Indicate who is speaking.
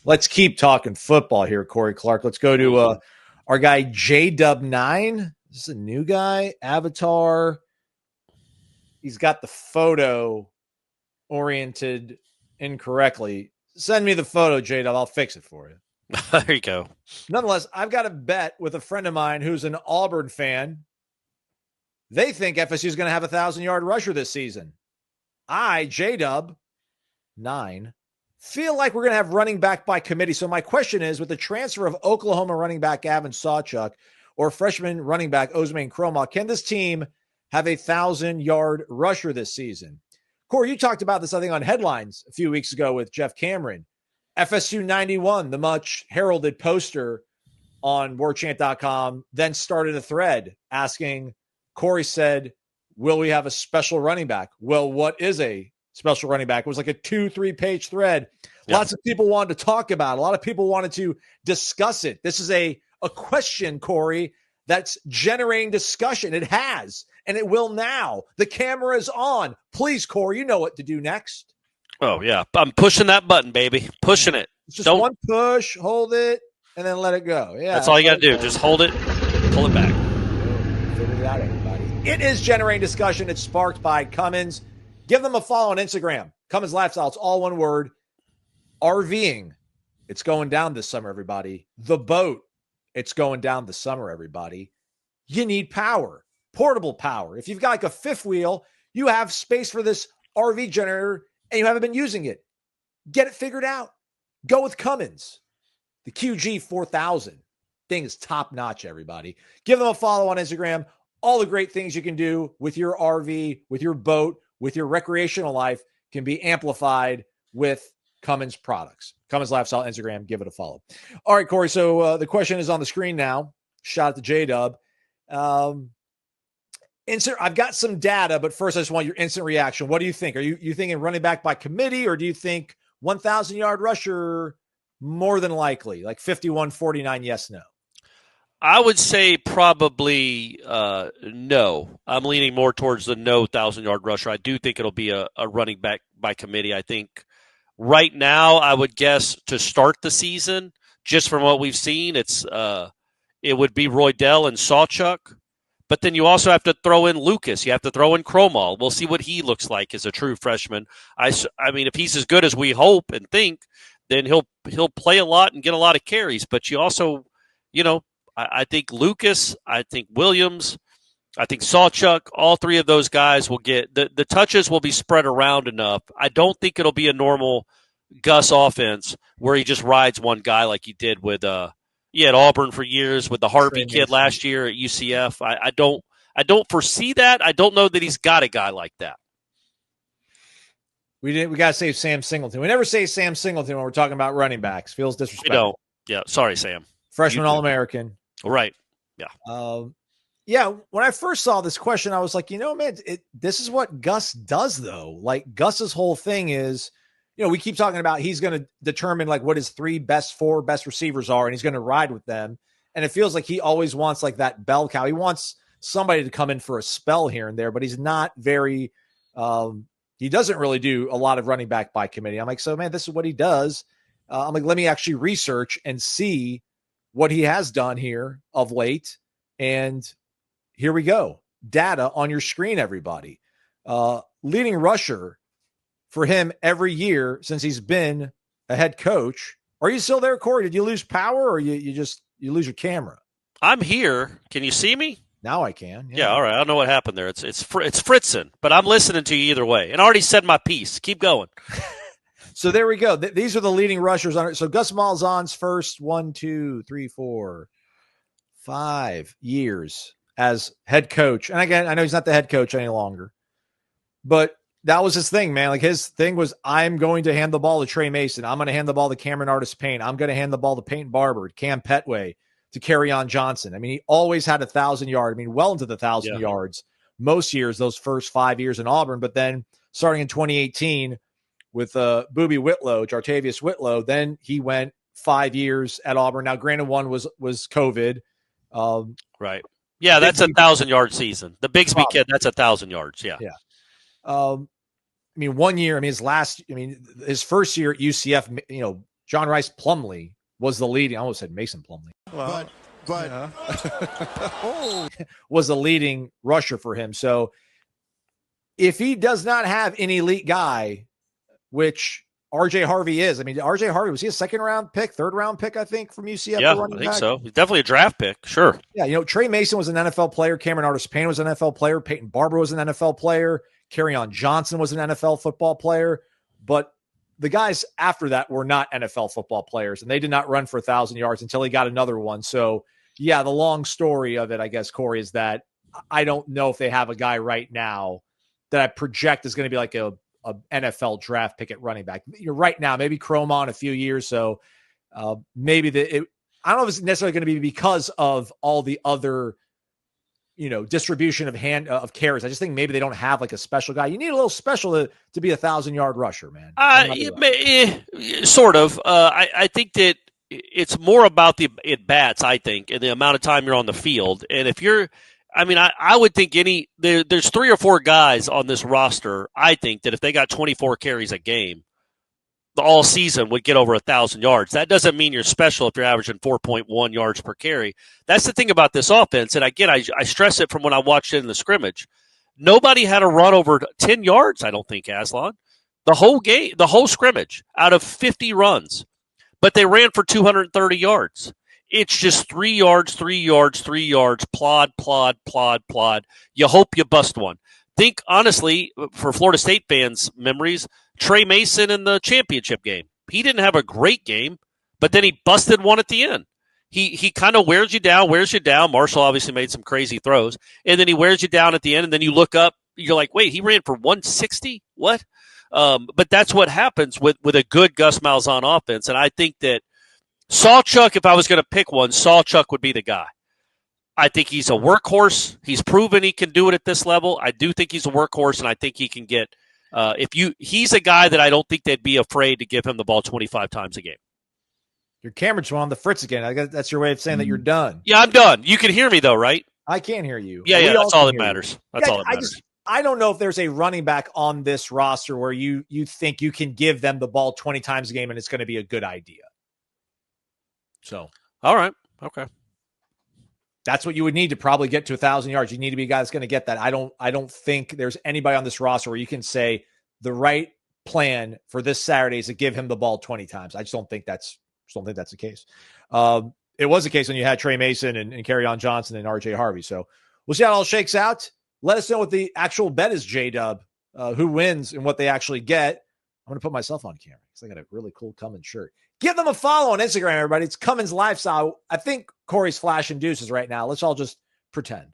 Speaker 1: Let's keep talking football here, Corey Clark. Let's go to our guy JW9. This is a new guy. Avatar. He's got the photo oriented incorrectly. Send me the photo, JW. I'll fix it for you.
Speaker 2: There you go.
Speaker 1: Nonetheless, I've got a bet with a friend of mine who's an Auburn fan. They think FSU is going to have a 1,000-yard rusher this season. I, JW9, feel like we're going to have running back by committee. So my question is, with the transfer of Oklahoma running back Gavin Sawchuk or freshman running back Osman Kromah, can this team have a 1,000-yard rusher this season? Corey, you talked about this, I think, on Headlines a few weeks ago with Jeff Cameron. FSU 91, the much heralded poster on Warchant.com, then started a thread asking, Corey said, will we have a special running back? Well, what is a special running back? It was like a 2-3 page thread. Yeah. Lots of people wanted to talk about it. A lot of people wanted to discuss it. This is a question, Corey, that's generating discussion. It has, and it will now. The camera is on. Please, Corey, you know what to do next.
Speaker 2: Oh, yeah. I'm pushing that button, baby. Pushing it.
Speaker 1: It's just one push, hold it, and then let it go. Yeah,
Speaker 2: that's all you got to do. Just hold it, pull it back.
Speaker 1: Figure it out, everybody. It is generating discussion. It's sparked by Cummins. Give them a follow on Instagram. Cummins Lifestyle. It's all one word. RVing. It's going down this summer, everybody. The boat. It's going down this summer, everybody. You need power. Portable power. If you've got like a fifth wheel, you have space for this RV generator, and you haven't been using it. Get it figured out. Go with Cummins. The QG 4000 thing is top notch, everybody. Give them a follow on Instagram. All the great things you can do with your RV, with your boat, with your recreational life can be amplified with Cummins products. Cummins Lifestyle Instagram. Give it a follow. All right, Corey. So the question is on the screen now. Shout out to J-Dub. I've got some data, but first I just want your instant reaction. What do you think? Are you thinking running back by committee, or do you think 1,000-yard rusher more than likely, like 51-49, yes, no?
Speaker 2: I would say probably no. I'm leaning more towards the no 1,000-yard rusher. I do think it'll be a running back by committee. I think right now I would guess to start the season, just from what we've seen, it would be Roydell and Sawchuk. But then you also have to throw in Lucas. You have to throw in Kromah. We'll see what he looks like as a true freshman. I mean, if he's as good as we hope and think, then he'll play a lot and get a lot of carries. But you also, I think Lucas, I think Williams, I think Sawchuk, all three of those guys will get the touches will be spread around enough. I don't think it'll be a normal Gus offense where he just rides one guy like he did with at Auburn for years, with the Harvey kid last year at UCF. I don't foresee that. I don't know that he's got a guy like that.
Speaker 1: We got to save Sam Singleton. We never say Sam Singleton when we're talking about running backs. Feels disrespectful.
Speaker 2: We don't. Yeah, sorry, Sam.
Speaker 1: Freshman All-American.
Speaker 2: Right. Yeah.
Speaker 1: Yeah, when I first saw this question, I was like, man, this is what Gus does, though. Like, Gus's whole thing is, we keep talking about he's going to determine like what his four best receivers are, and he's going to ride with them. And it feels like he always wants like that bell cow. He wants somebody to come in for a spell here and there, but he's not very he doesn't really do a lot of running back by committee. I'm like, so man, this is what he does. I'm like, let me actually research and see what he has done here of late. And here we go. Data on your screen, everybody. Leading rusher for him every year since he's been a head coach. Are you still there, Corey? Did you lose power, or you lose your camera?
Speaker 2: I'm here. Can you see me?
Speaker 1: Now I can.
Speaker 2: Yeah, all right. I don't know what happened there. It's fritzing, but I'm listening to you either way. And I already said my piece. Keep going.
Speaker 1: So there we go. These are the leading rushers on it. So Gus Malzahn's first 5 years as head coach. And again, I know he's not the head coach any longer, but that was his thing, man. Like, his thing was, I'm going to hand the ball to Trey Mason. I'm going to hand the ball to Cameron Artis-Payne. I'm going to hand the ball to Peyton Barber, Cam Petway, to Kerryon Johnson. I mean, he always had 1,000 yards. I mean, well into the 1,000 yards most years, those first 5 years in Auburn. But then starting in 2018 with Boobie Whitlow, Jartavius Whitlow, then he went 5 years at Auburn. Now, granted, one was COVID.
Speaker 2: Right. Yeah, that's a 1,000-yard season. The Bigsby kid, that's 1,000 yards. Yeah.
Speaker 1: Yeah. I mean, 1 year, his first year at UCF, John Rice Plumlee was the leading. I almost said Mason Plumlee.
Speaker 3: Well, but
Speaker 1: yeah. Was the leading rusher for him. So if he does not have an elite guy, which RJ Harvey is, I mean, RJ Harvey, was he a second-round pick, third-round pick, I think, from UCF?
Speaker 2: Yeah, I think so. He's definitely a draft pick, sure.
Speaker 1: Yeah, Trey Mason was an NFL player. Cameron Artis-Payne was an NFL player. Peyton Barber was an NFL player. Kerryon Johnson was an NFL football player. But the guys after that were not NFL football players, and they did not run for 1,000 yards until he got another one. So, yeah, the long story of it, I guess, Corey, is that I don't know if they have a guy right now that I project is going to be like a NFL draft pick at running back. You're right now, maybe Chroma in a few years. So maybe I don't know if it's necessarily going to be because of all the other, distribution of carries. I just think maybe they don't have like a special guy. You need a little special to be 1,000-yard rusher, man.
Speaker 2: Sort of. I think that it's more about the at-bats, I think, and the amount of time you're on the field. And if you're, I would think there's 3 or 4 guys on this roster, I think, that if they got 24 carries a game, all season would get over 1,000 yards. That doesn't mean you're special if you're averaging 4.1 yards per carry. That's the thing about this offense. And again, I stress it from when I watched it in the scrimmage. Nobody had a run over 10 yards, I don't think, Aslan. The whole game, the whole scrimmage, out of 50 runs. But they ran for 230 yards. It's just 3 yards, 3 yards, 3 yards, plod, plod, plod, plod. You hope you bust one. Think, honestly, for Florida State fans' memories, Trey Mason in the championship game. He didn't have a great game, but then he busted one at the end. He kind of wears you down. Marshall obviously made some crazy throws, and then he wears you down at the end, and then you look up, you're like, wait, he ran for 160? What? But that's what happens with a good Gus Malzahn offense, and I think that Sawchuk, if I was going to pick one, Sawchuk would be the guy. I think he's a workhorse. He's proven he can do it at this level. I do think he's a workhorse, and I think he can get he's a guy that I don't think they'd be afraid to give him the ball 25 times a game.
Speaker 1: Your camera's on the fritz again. I guess that's your way of saying that you're done.
Speaker 2: Yeah, I'm done. You can hear me, though, right?
Speaker 1: I can hear you.
Speaker 2: Yeah, that's all that matters. That's all that matters.
Speaker 1: I don't know if there's a running back on this roster where you think you can give them the ball 20 times a game and it's going to be a good idea. So,
Speaker 2: all right. Okay.
Speaker 1: That's what you would need to probably get to 1,000 yards. You need to be a guy that's going to get that. I don't think there's anybody on this roster where you can say the right plan for this Saturday is to give him the ball 20 times. I just don't think that's the case. It was the case when you had Trey Mason and Kerryon Johnson and RJ Harvey. So we'll see how it all shakes out. Let us know what the actual bet is, J-Dub, who wins and what they actually get. I'm going to put myself on camera because I got a really cool Cummins shirt. Give them a follow on Instagram, everybody. It's Cummins Lifestyle. I think Corey's flashing deuces right now. Let's all just pretend.